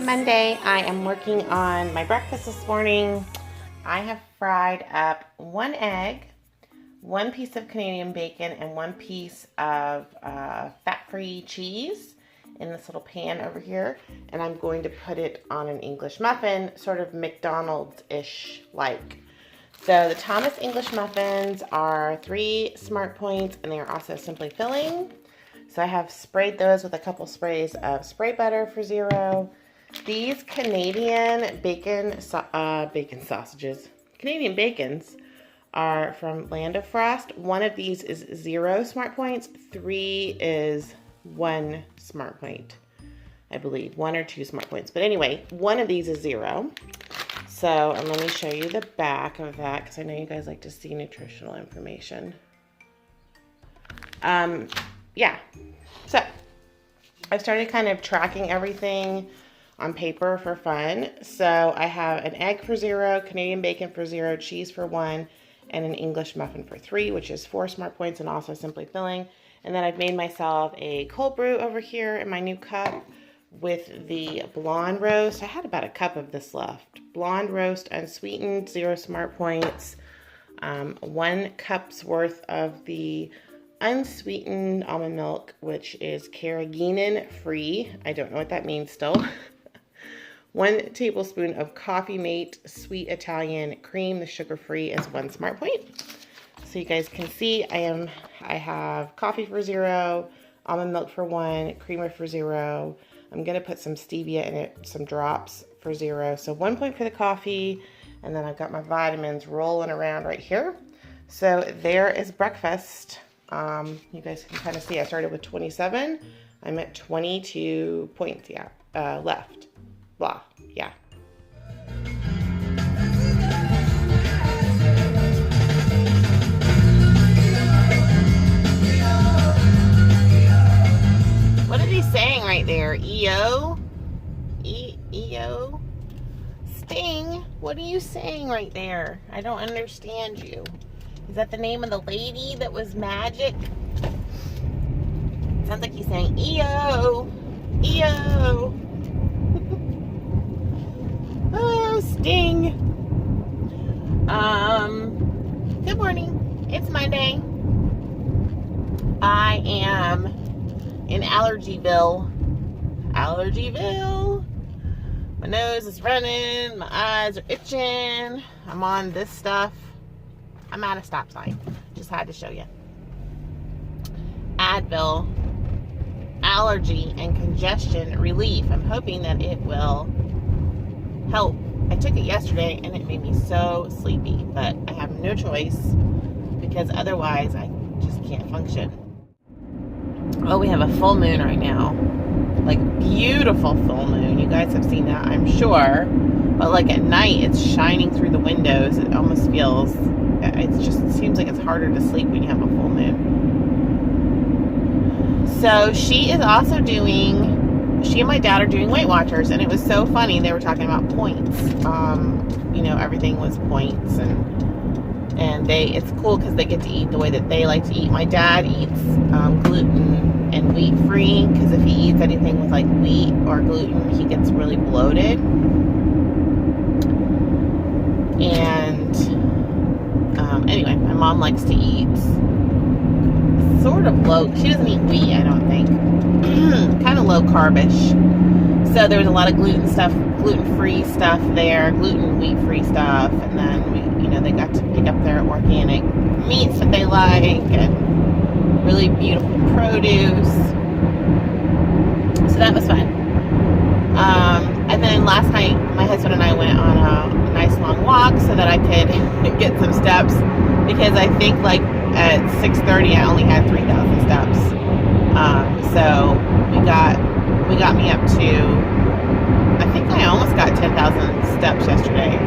Monday. I am working on my breakfast this morning. I have fried up 1 egg, 1 piece of Canadian bacon, and 1 piece of fat-free cheese in this little pan over here. And I'm going to put it on an English muffin, sort of McDonald's-ish like. So the Thomas English muffins are 3 smart points, and they are also simply filling. So I have sprayed those with a couple sprays of spray butter for 0. These Canadian bacon sausages, Canadian bacons, are from Land of Frost. 1 of these is 0 smart points. 3 is 1 smart point, I believe. 1 or 2 smart points. But anyway, 1 of these is 0. So, and let me show you the back of that because I know you guys like to see nutritional information. Yeah. So, I've started kind of tracking everything on paper for fun. So I have an egg for 0, Canadian bacon for 0, cheese for 1, and an English muffin for 3, which is 4 smart points and also simply filling. And then I've made myself a cold brew over here in my new cup with the blonde roast. I had about a cup of this left. Blonde roast, unsweetened, 0 smart points. 1 cup's worth of the unsweetened almond milk, which is carrageenan free. I don't know what that means still. 1 tablespoon of Coffee Mate sweet Italian cream. The sugar-free is 1 smart point. So you guys can see I have coffee for 0, almond milk for 1, creamer for 0. I'm gonna put some stevia in it, some drops for 0. So 1 point for the coffee, and then I've got my vitamins rolling around right here. So there is breakfast. You guys can kind of see I started with 27. I'm at 22 points, left. Blah, yeah. What is he saying right there? EO? EO? Sting, what are you saying right there? I don't understand you. Is that the name of the lady that was magic? Sounds like he's saying EO. EO. Oh, Sting. Good morning. It's Monday. I am in Allergyville. Allergyville. My nose is running. My eyes are itching. I'm on this stuff. I'm at a stop sign. Just had to show you. Advil, allergy, and congestion relief. I'm hoping that it will help. I took it yesterday and it made me so sleepy, but I have no choice because otherwise I just can't function. Oh, we have a full moon right now. Like, beautiful full moon. You guys have seen that, I'm sure. But like at night, it's shining through the windows. It almost feels, it seems like it's harder to sleep when you have a full moon. So she is also she and my dad are doing Weight Watchers, and it was so funny. They were talking about points. You know, everything was points, and it's cool because they get to eat the way that they like to eat. My dad eats gluten and wheat free, because if he eats anything with like wheat or gluten, he gets really bloated. And anyway, my mom likes to eat sort of low. She doesn't eat wheat, I don't think. Kind of low carbish. So there was a lot of gluten-free stuff there, gluten wheat-free stuff, and then they got to pick up their organic meats that they like and really beautiful produce. So that was fun. And then last night, my husband and I went on a nice long walk so that I could get some steps, because I think like at 6:30 I only had 3,000 steps. So we got me up to, I think I almost got 10,000 steps yesterday,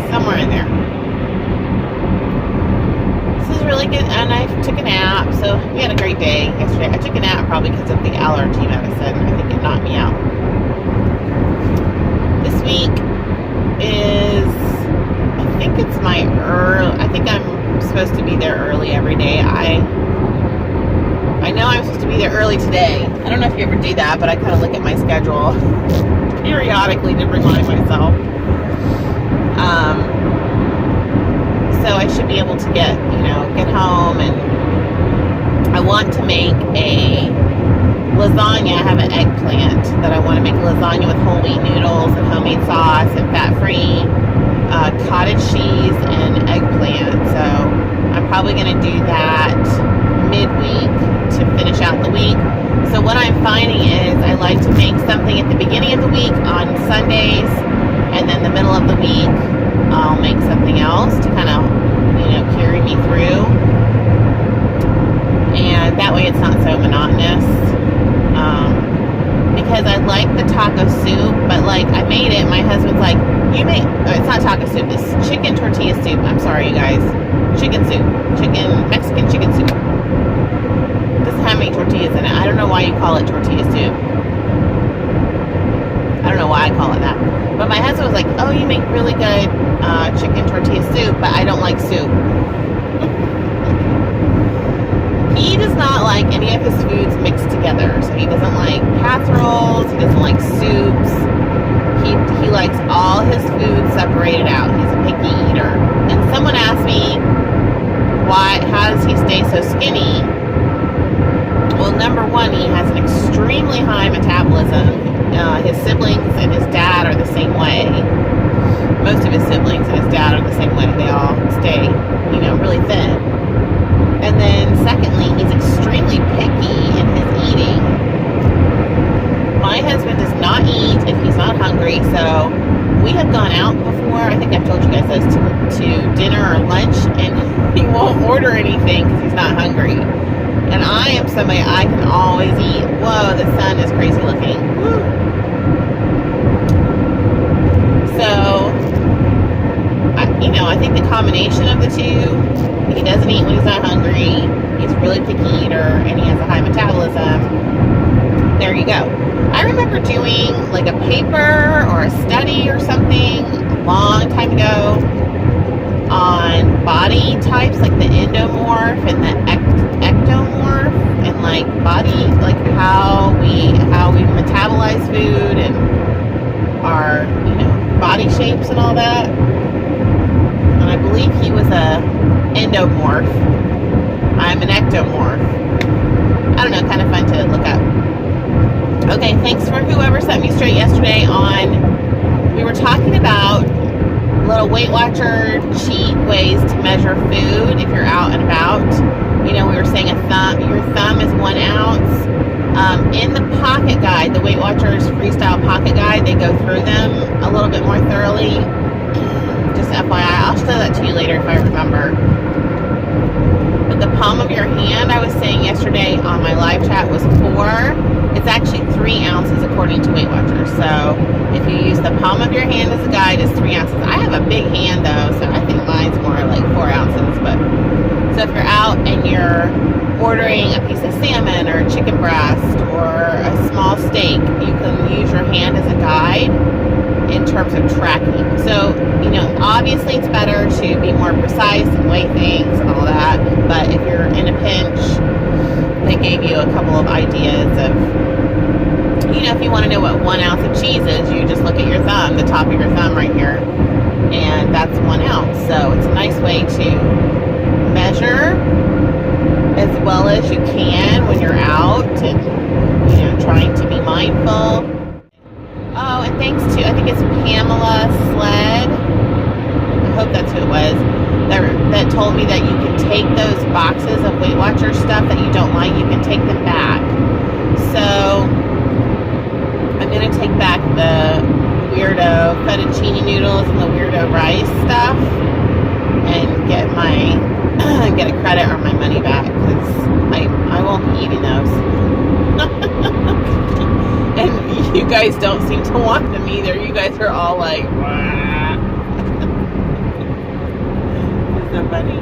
somewhere in there. This is really good, and I took a nap, so we had a great day yesterday. I took a nap probably because of the allergy medicine. I think it knocked me out. This week is, I think I'm supposed to be there early every day. I know I'm supposed to be there early today. I don't know if you ever do that, but I kind of look at my schedule periodically to remind myself. So I should be able to get home, and I want to make a lasagna. I have an eggplant that I want to make a lasagna with whole wheat noodles and homemade sauce and fat-free cottage cheese and eggplant. So I'm probably going to do that midweek to finish out the week. So what I'm finding is I like to make something at the beginning of the week on Sundays, and then the middle of the week I'll make something else to kind of carry me through, and that way it's not so monotonous. Because I like the taco soup, but like I made it, my husband's like, it's not taco soup, it's chicken tortilla soup. I'm sorry, you guys. Chicken soup. Mexican chicken soup. Doesn't have any tortillas in it. I don't know why you call it tortilla soup. I don't know why I call it that. But my husband was like, oh, you make really good chicken tortilla soup, but I don't like soup. He does not like any of his foods mixed together. So he doesn't like casseroles, he doesn't like soups. He likes all his food separated out. He's a picky eater. And someone asked me, how does he stay so skinny? Well, number one, he has an extremely high metabolism. His siblings and his dad are the same way. Most of his siblings and his dad are the same way. They all stay, really thin. And then secondly, he's extremely picky in his eating. My husband does not eat if he's not hungry, so we have gone out before. I think I've told you guys this, to dinner or lunch, and he won't order anything because he's not hungry. And I am somebody, I can always eat. Whoa, the sun is crazy looking. Woo. So, I think the combination of the two, he doesn't eat when he's not hungry, he's a really picky eater, and he has a high metabolism. There you go. I remember doing like a paper or a study or something a long time ago on body types, like the endomorph and the ectomorph, and like body, like how we metabolize food and our body shapes and all that. And I believe he was a endomorph. I'm an ectomorph. I don't know, kind of fun to look up. Okay, thanks for whoever set me straight yesterday we were talking about little Weight Watcher cheat ways to measure food if you're out and about. We were saying your thumb is 1 ounce. In the pocket guide, the Weight Watchers Freestyle pocket guide, they go through them a little bit more thoroughly. Just FYI, I'll show that to you later if I remember. But the palm of your hand, I was saying yesterday on my live chat, was 4. It's actually 3 ounces according to Weight Watchers. So if you use the palm of your hand as a guide, it's 3 ounces. I have a big hand though, so I think mine's more like 4 ounces. But so if you're out and you're ordering a piece of salmon or chicken breast or a small steak, you can use your hand as a guide in terms of tracking. So, obviously it's better to be more precise and weigh things and all that, but if you're in a pinch, they gave you a couple of ideas of, if you want to know what 1 ounce of cheese is, you just look at your thumb, the top of your thumb right here, and that's 1 ounce. So it's a nice way to measure as well as you can when you're out and, trying to be mindful. Oh, and thanks to, I think it's Pamela Sled, I hope that's who it was, that told me that you can take those boxes of Weight Watcher stuff that you don't like, you can take them back. So, I'm going to take back the weirdo fettuccine noodles and the weirdo rice stuff and get a credit or my money back, because I won't be eating those. And you guys don't seem to want them either. You guys are all like, isn't that funny?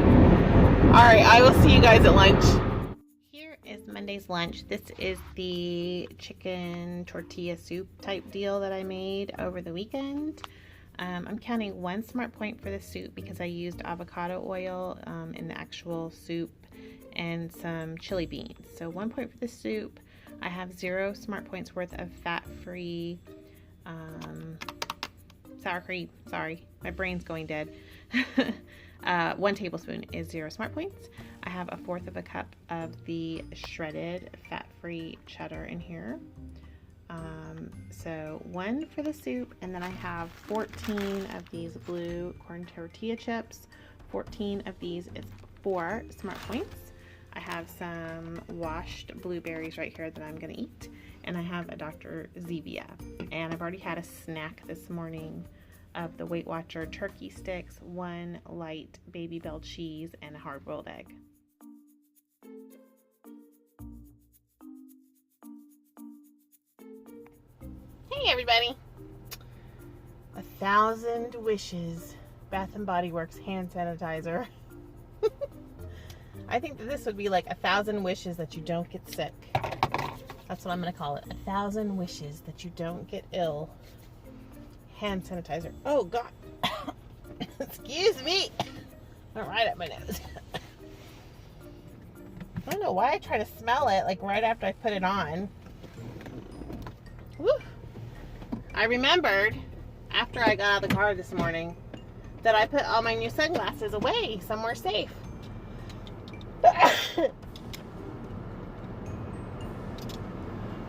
Alright, I will see you guys at lunch. Here is Monday's lunch. This is the chicken tortilla soup type deal that I made over the weekend. I'm counting 1 smart point for the soup because I used avocado oil in the actual soup and some chili beans. So 1 point for the soup. I have 0 smart points worth of fat-free sour cream. Sorry, my brain's going dead. 1 tablespoon is 0 smart points. I have 1/4 of a cup of the shredded fat-free cheddar in here. So 1 for the soup, and then I have 14 of these blue corn tortilla chips. 14 of these is 4 smart points. I have some washed blueberries right here that I'm gonna eat, and I have a Dr. Zevia. And I've already had a snack this morning of the Weight Watcher turkey sticks, 1 light Baby Bell cheese, and a hard-boiled egg. Hey everybody! 1,000 Wishes Bath & Body Works hand sanitizer. I think that this would be like 1,000 wishes that you don't get sick. That's what I'm gonna call it. 1,000 wishes that you don't get ill. Hand sanitizer. Oh God! Excuse me. Went right up my nose. I don't know why I try to smell it like right after I put it on. Woo. I remembered after I got out of the car this morning that I put all my new sunglasses away somewhere safe.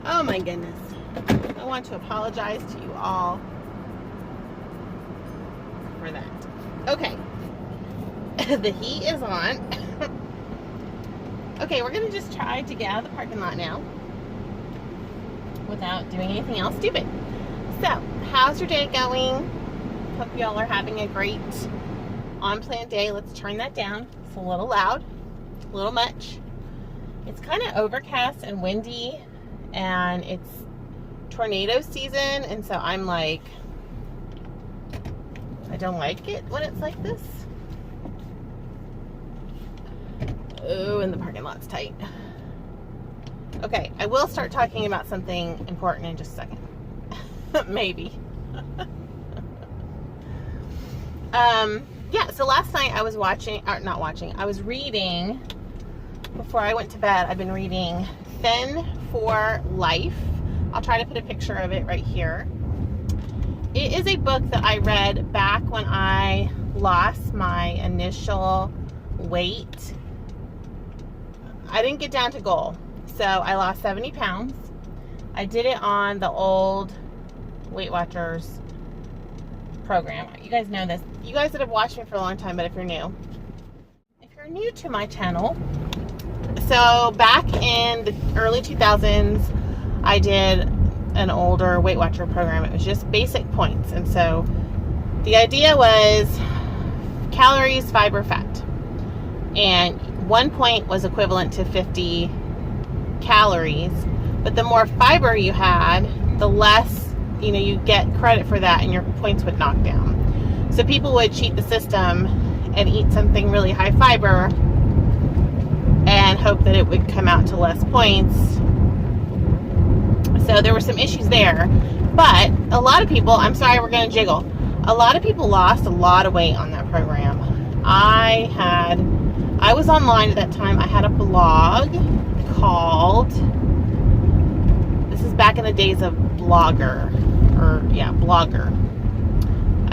Oh my goodness. I want to apologize to you all for that. Okay. The heat is on. Okay, we're gonna just try to get out of the parking lot now without doing anything else stupid. So, how's your day going? Hope y'all are having a great on-plan day. Let's turn that down. It's a little loud, a little much. It's kind of overcast and windy, and it's tornado season, and so I'm like, I don't like it when it's like this. Oh, and the parking lot's tight. Okay, I will start talking about something important in just a second. Maybe. Yeah, so last night I was I was reading, before I went to bed, I've been reading Thin for Life. I'll try to put a picture of it right here. It is a book that I read back when I lost my initial weight. I didn't get down to goal, so I lost 70 pounds. I did it on the old Weight Watchers program. You guys know this. You guys that have watched me for a long time, but if you're new to my channel, so back in the early 2000s, I did an older Weight Watcher program. It was just basic points, and so the idea was calories, fiber, fat, and 1 point was equivalent to 50 calories, but the more fiber you had, the less, you get credit for that, and your points would knock down. So people would cheat the system and eat something really high fiber and hope that it would come out to less points. So there were some issues there, but a lot of people, I'm sorry, we're going to jiggle. A lot of people lost a lot of weight on that program. I was online at that time. I had a blog called, this is back in the days of Blogger.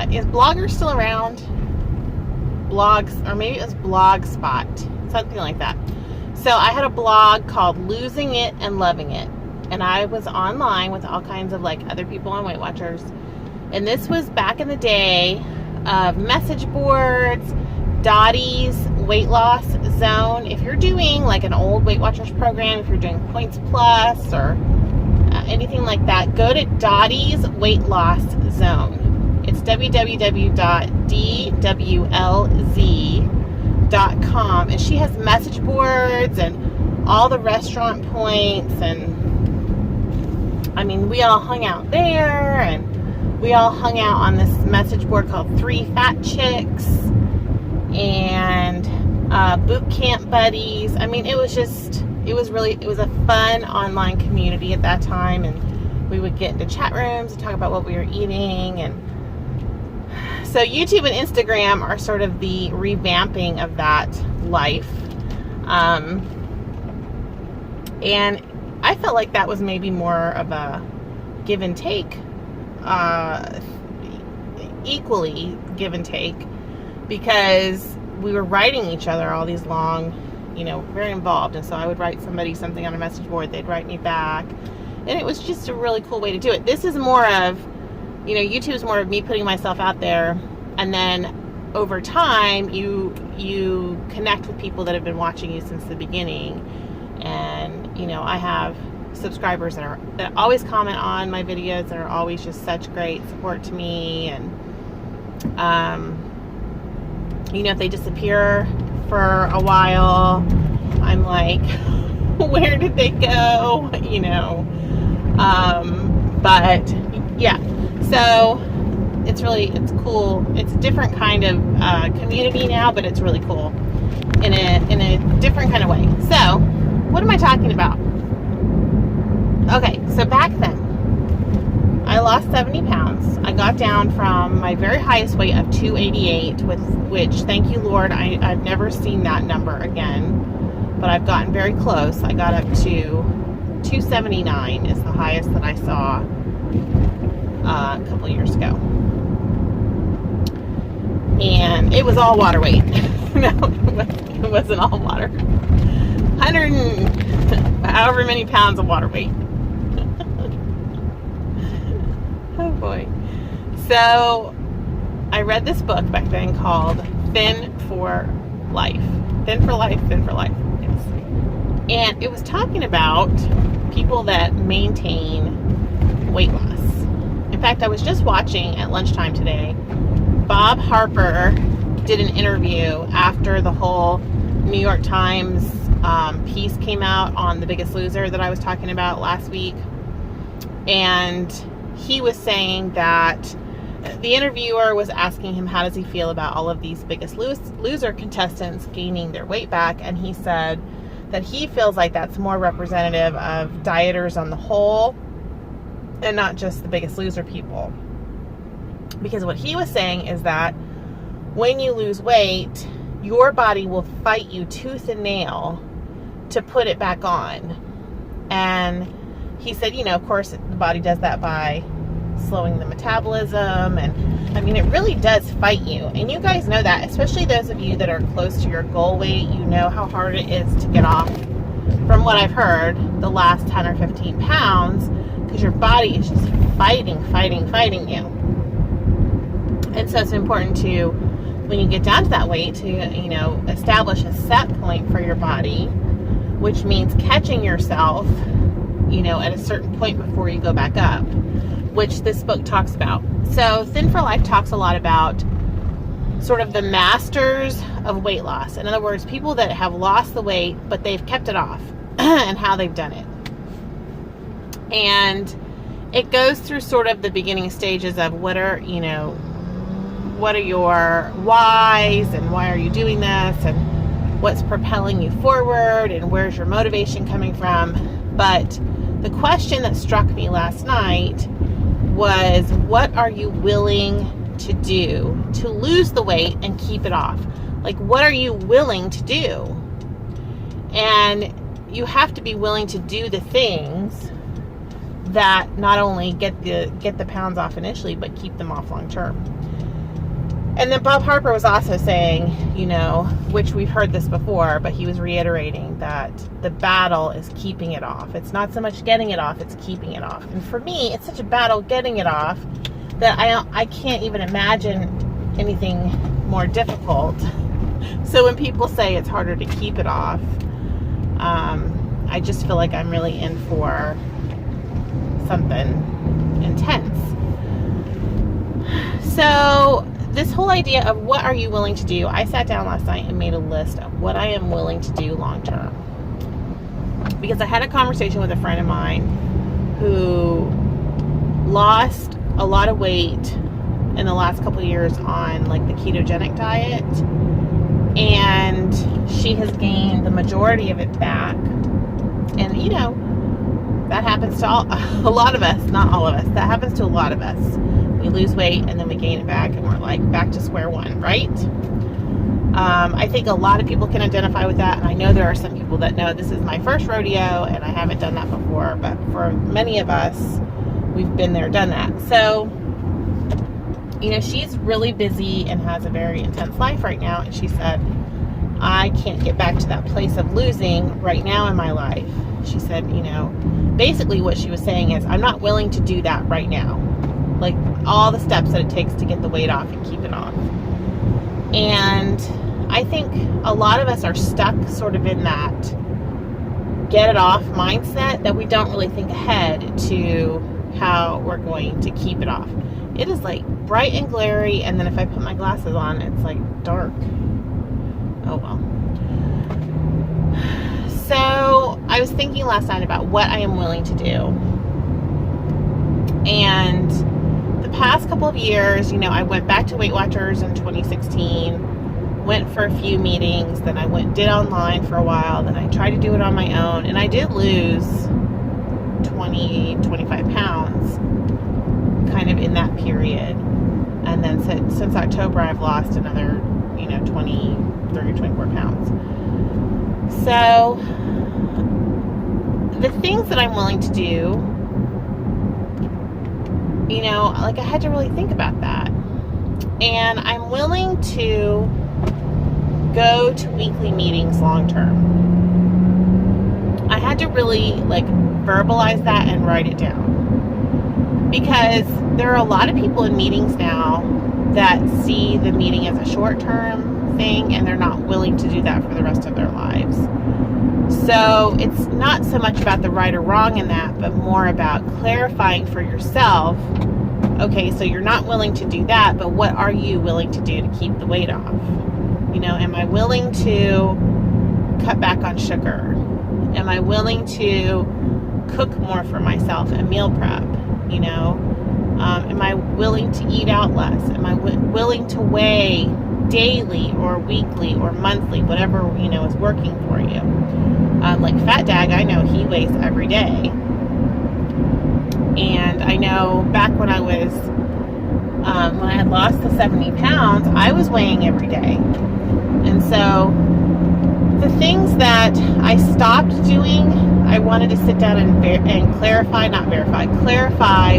Is Blogger still around? Blogs, or maybe it was Blogspot, something like that. So I had a blog called Losing It and Loving It, and I was online with all kinds of other people on Weight Watchers, and this was back in the day of message boards, Dottie's weight loss zone. If you're doing an old Weight Watchers program, if you're doing Points Plus or anything like that, go to Dottie's weight loss zone. It's www.dwlz.com, and she has message boards and all the restaurant points, and I mean, we all hung out there, and we all hung out on this message board called 3 Fat Chicks and Boot Camp Buddies. I mean, it was a fun online community at that time, and we would get into chat rooms and talk about what we were eating. And so YouTube and Instagram are sort of the revamping of that life. And I felt like that was maybe more of a give and take equally give and take, because we were writing each other all these long, very involved. And so I would write somebody something on a message board, they'd write me back, and it was just a really cool way to do it. This is more of, YouTube is more of me putting myself out there, and then over time you connect with people that have been watching you since the beginning. And I have subscribers that always comment on my videos, that are always just such great support to me. And if they disappear for a while, I'm like, where did they go? But yeah, so it's cool. It's a different kind of community now, but it's really cool in a different kind of way. So what am I talking about? Okay, so back then I lost 70 pounds. I got down from my very highest weight of 288, which, thank you Lord, I've never seen that number again, but I've gotten very close. I got up to 279 is the highest that I saw a couple years ago. And it was all water weight. No, it wasn't all water. 100 and however many pounds of water weight. Oh boy. So I read this book back then called Thin for Life. Thin for Life, Thin for Life. Yes. And it was talking about people that maintain weight loss. In fact, I was just watching at lunchtime today, Bob Harper did an interview after the whole New York Times piece came out on The Biggest Loser that I was talking about last week. And he was saying that the interviewer was asking him, how does he feel about all of these Biggest Loser contestants gaining their weight back? And he said that he feels like that's more representative of dieters on the whole, and not just the Biggest Loser people. Because what he was saying is that when you lose weight, your body will fight you tooth and nail to put it back on. And he said, of course, the body does that by slowing the metabolism. And I mean, it really does fight you. And you guys know that, especially those of you that are close to your goal weight, you know how hard it is to get off, from what I've heard, the last 10 or 15 pounds, because your body is just fighting you. And so it's important to, when you get down to that weight, to, establish a set point for your body, which means catching yourself, at a certain point before you go back up, which this book talks about. So Thin for Life talks a lot about sort of the masters of weight loss. In other words, people that have lost the weight, but they've kept it off and how they've done it. And it goes through sort of the beginning stages of what are your whys, and why are you doing this, and what's propelling you forward, and where's your motivation coming from. But the question that struck me last night was, what are you willing to do to lose the weight and keep it off? Like, what are you willing to do? And you have to be willing to do the things that not only get the pounds off initially, but keep them off long term. And then Bob Harper was also saying, which we've heard this before, but he was reiterating that the battle is keeping it off. It's not so much getting it off, it's keeping it off. And for me, it's such a battle getting it off that I can't even imagine anything more difficult. So when people say it's harder to keep it off, I just feel like I'm really in for something intense. So this whole idea of what are you willing to do, I sat down last night and made a list of what I am willing to do long term. Because I had a conversation with a friend of mine who lost a lot of weight in the last couple of years on like the ketogenic diet, and she has gained the majority of it back. And that happens to a lot of us, not all of us, that happens to a lot of us. We lose weight and then we gain it back, and we're like back to square one, right? I think a lot of people can identify with that, and I know there are some people that know this is my first rodeo and I haven't done that before, but for many of us, we've been there, done that. So, you know, she's really busy and has a very intense life right now. And she said, I can't get back to that place of losing right now in my life. She said, you know, basically what she was saying is, I'm not willing to do that right now. Like all the steps that it takes to get the weight off and keep it off. And I think a lot of us are stuck sort of in that get it off mindset that we don't really think ahead to how we're going to keep it off. It is like bright and glary, and then if I put my glasses on, it's like dark. Oh well. So I was thinking last night about what I am willing to do. And the past couple of years, you know, I went back to Weight Watchers in 2016, went for a few meetings, then I did online for a while, then I tried to do it on my own, and I did lose 25 pounds kind of in that period. And then since October, I've lost another, you know, 30, 24 pounds. So the things that I'm willing to do, you know, like I had to really think about that. And I'm willing to go to weekly meetings long term. I had to really like verbalize that and write it down. Because there are a lot of people in meetings now that see the meeting as a short term thing, and they're not willing to do that for the rest of their lives. So it's not so much about the right or wrong in that, but more about clarifying for yourself, okay, so you're not willing to do that, but what are you willing to do to keep the weight off? You know, am I willing to cut back on sugar? Am I willing to cook more for myself and meal prep? You know, am I willing to eat out less? Am I willing to weigh daily or weekly or monthly, whatever, you know, is working for you? Like Fat Dag, I know he weighs every day. And I know back when I was, when I had lost the 70 pounds, I was weighing every day. And so the things that I stopped doing, I wanted to sit down and clarify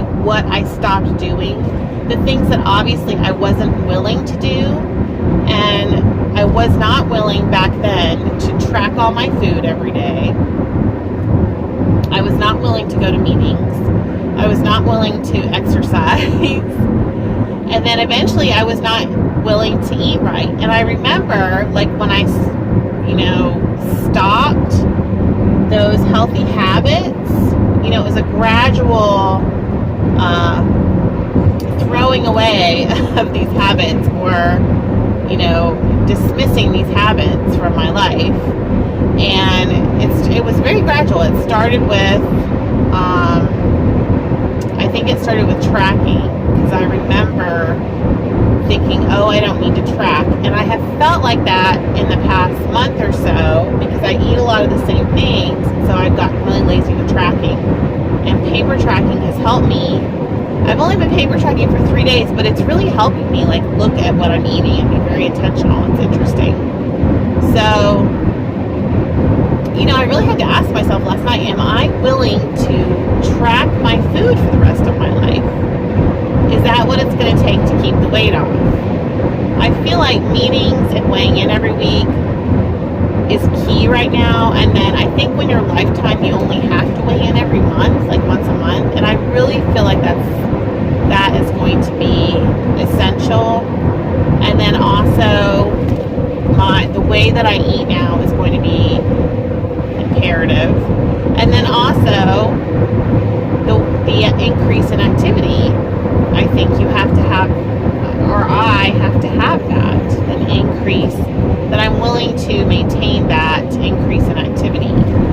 what I stopped doing. The things that obviously I wasn't willing to do, and I was not willing back then to track all my food every day. I was not willing to go to meetings. I was not willing to exercise. And then eventually I was not willing to eat right. And I remember, like, when I, you know, stopped those healthy habits, you know, it was a gradual throwing away of these habits, or, you know, dismissing these habits from my life. And it was very gradual. It started with, I think it started with tracking, because I remember thinking, oh, I don't need to track. And I have felt like that in the past month or so, because I eat a lot of the same things, so I've gotten really lazy with tracking. And paper tracking has helped me. I've only been paper tracking for 3 days, but it's really helping me, like, look at what I'm eating and be very intentional. It's interesting. So, you know, I really had to ask myself last night, am I willing to track my food for the rest of my life? Is that what it's going to take to keep the weight off? I feel like meetings and weighing in every week is key right now. And then I think when you're lifetime, you only have to weigh in every month, like once a month. And I really feel like that is going to be essential. And then also the way that I eat now is going to be imperative. And then also the increase in activity. I think you have to have, or I have to have that, an increase, that I'm willing to maintain that increase in activity.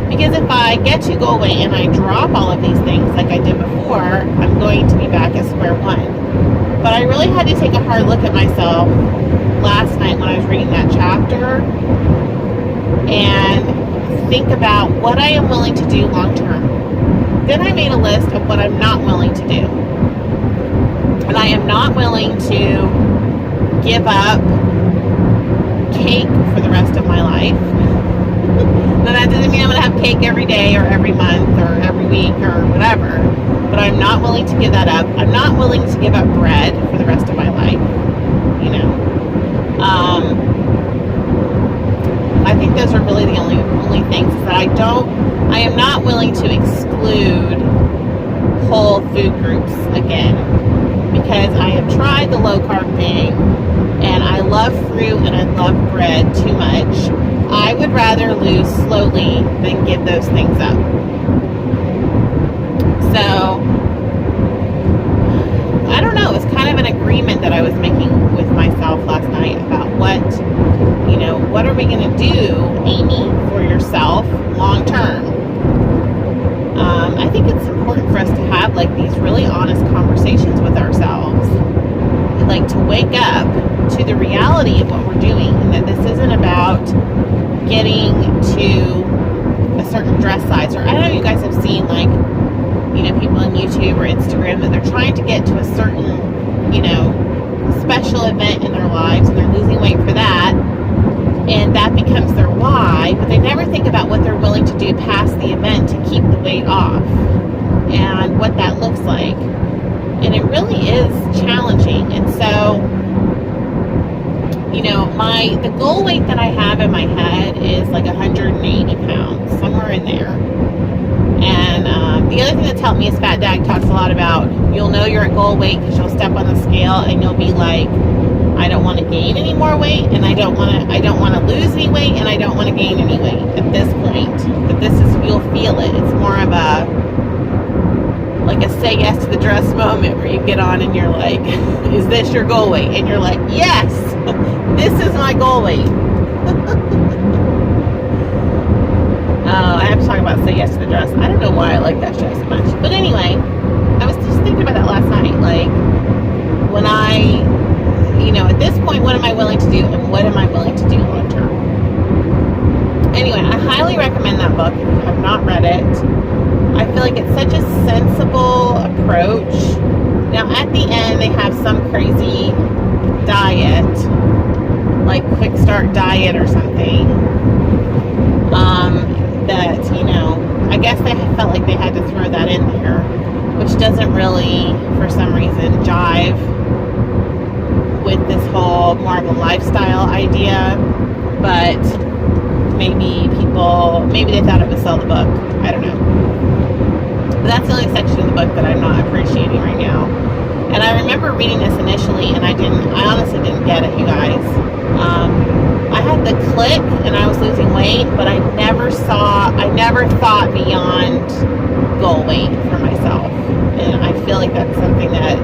Because if I get to go away and I drop all of these things like I did before, I'm going to be back at square one. But I really had to take a hard look at myself last night when I was reading that chapter and think about what I am willing to do long term. Then I made a list of what I'm not willing to do. And I am not willing to give up cake for the rest of my life. Now that doesn't mean I'm going to have cake every day or every month or every week or whatever. But I'm not willing to give that up. I'm not willing to give up bread for the rest of my life. You know. I think those are really the only things that I am not willing to exclude whole food groups again, because I have tried the low carb thing and I love fruit and I love bread too much. I would rather lose slowly than give those things up. So I don't know, it was kind of an agreement that I was making with myself last night about what are we going to do, Amy, for yourself long term. I think it's important for us to have like these really honest conversations with ourselves, like to wake up to the reality of what we're doing, and that this isn't about getting to a certain dress size. Or I know you guys have seen like, people on YouTube or Instagram that they're trying to get to a certain, special event in their lives, and they're losing weight for that, and that becomes their why, but they never think about what they're willing to do past the event to keep the weight off and what that looks like. And it really is challenging. And so, the goal weight that I have in my head is like 180 pounds, somewhere in there. And the other thing that's helped me is Fat Dag talks a lot about, you'll know you're at goal weight because you'll step on the scale and you'll be like, I don't want to gain any more weight, and I don't want to lose any weight, and I don't want to gain any weight at this point. But you'll feel it. It's more of a say yes to the dress moment where you get on and you're like, is this your goal weight? And you're like, yes, this is my goal weight. I have to talk about say yes to the dress. I don't know why I like that show so much. But anyway, I was just thinking about that last night. Like, when at this point, what am I willing to do, and what am I willing to do long term? Anyway, I highly recommend that book if you have not read it. I feel like it's such a sensible approach. Now, at the end, they have some crazy diet, like quick start diet or something, that, I guess they felt like they had to throw that in there, which doesn't really, for some reason, jive with this whole more of a lifestyle idea. But maybe they thought it would sell the book. I don't know. But that's the only section of the book that I'm not appreciating right now. And I remember reading this initially, and I honestly didn't get it, you guys. I had the click, and I was losing weight, but I never thought beyond goal weight for myself. And I feel like that's something that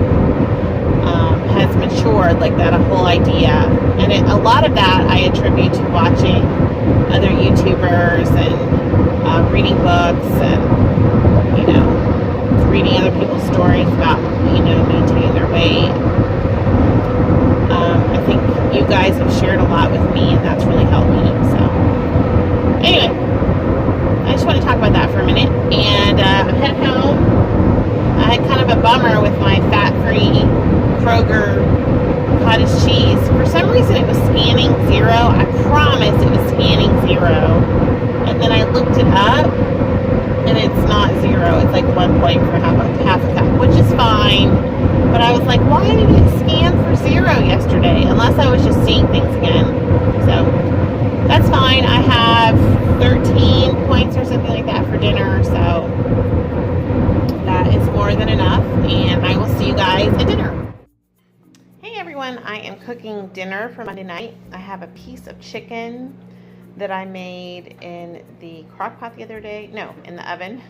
has matured, like that whole idea. And a lot of that I attribute to watching other YouTubers and reading books and, reading other people's stories about, maintaining their weight. I think you guys have shared a lot with me, and that's really helped me. So, anyway, I just want to talk about that for a minute. And I'm heading home. I had kind of a bummer with my fat-free Kroger cottage cheese. For some reason, it was scanning 0. I promise it was scanning 0. And then I looked it up, and it's not 0. It's like 1 point for half a cup, which is fine. But I was like, why did it scan for 0 yesterday? Unless I was just seeing things again. So that's fine. I have 13 points or something like that for dinner. So that is more than enough. And I will see you guys at dinner. Hey everyone, I am cooking dinner for Monday night. I have a piece of chicken that I made in the crock pot the other day. No, in the oven.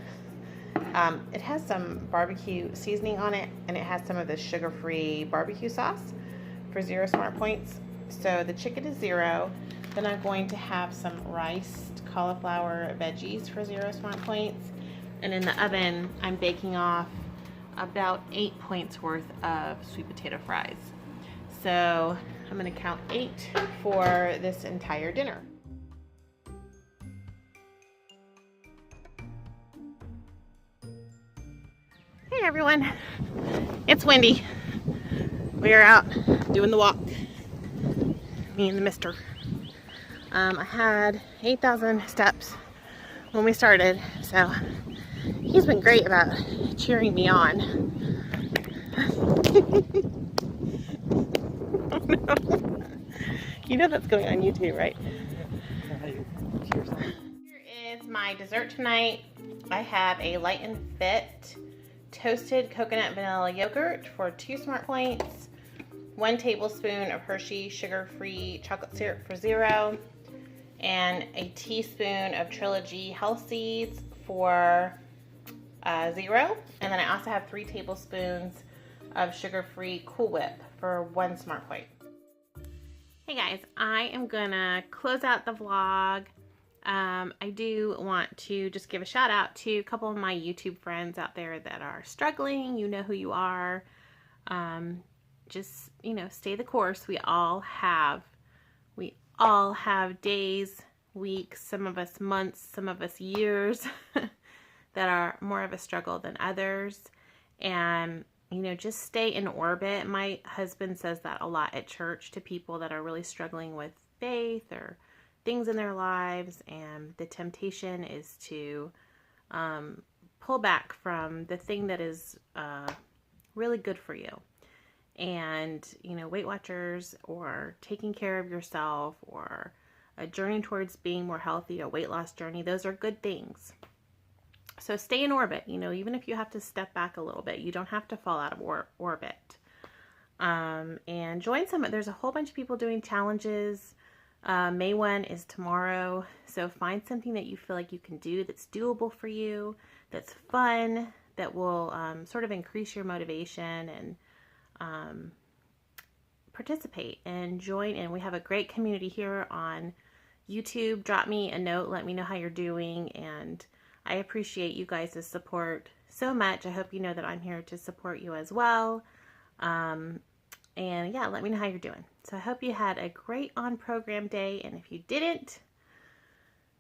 It has some barbecue seasoning on it, and it has some of the sugar-free barbecue sauce for 0 smart points. So the chicken is 0. Then I'm going to have some riced cauliflower veggies for 0 smart points. And in the oven, I'm baking off about 8 points worth of sweet potato fries. So I'm going to count 8 for this entire dinner. Hey everyone, it's Wendy. We are out doing the walk, me and the mister. I had 8,000 steps when we started, so he's been great about cheering me on. Oh, no. You know that's going on YouTube, right? Here is my dessert tonight. I have a Light and Fit toasted coconut vanilla yogurt for 2 smart points, 1 tablespoon of Hershey sugar-free chocolate syrup for 0, and a teaspoon of Trilogy health seeds for 0. And then I also have 3 tablespoons of sugar-free Cool Whip for 1 smart point. Hey guys, I am gonna close out the vlog. I do want to just give a shout out to a couple of my YouTube friends out there that are struggling. You know who you are. Just, you know, stay the course. We all have days, weeks, some of us months, some of us years that are more of a struggle than others. And, you know, just stay in orbit. My husband says that a lot at church to people that are really struggling with faith or things in their lives, and the temptation is to pull back from the thing that is really good for you. And, you know, Weight Watchers or taking care of yourself or a journey towards being more healthy, a weight loss journey, those are good things. So stay in orbit, you know, even if you have to step back a little bit, you don't have to fall out of orbit. And join some, there's a whole bunch of people doing challenges. May 1 is tomorrow, so find something that you feel like you can do that's doable for you, that's fun, that will sort of increase your motivation, and participate and join in. We have a great community here on YouTube. Drop me a note, let me know how you're doing, and I appreciate you guys' support so much. I hope you know that I'm here to support you as well. And yeah, let me know how you're doing. So I hope you had a great on-program day, and if you didn't,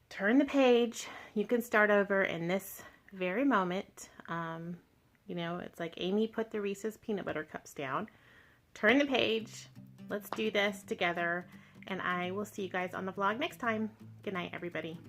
turn the page. You can start over in this very moment. You know, it's like Amy put the Reese's peanut butter cups down. Turn the page. Let's do this together, and I will see you guys on the vlog next time. Good night, everybody.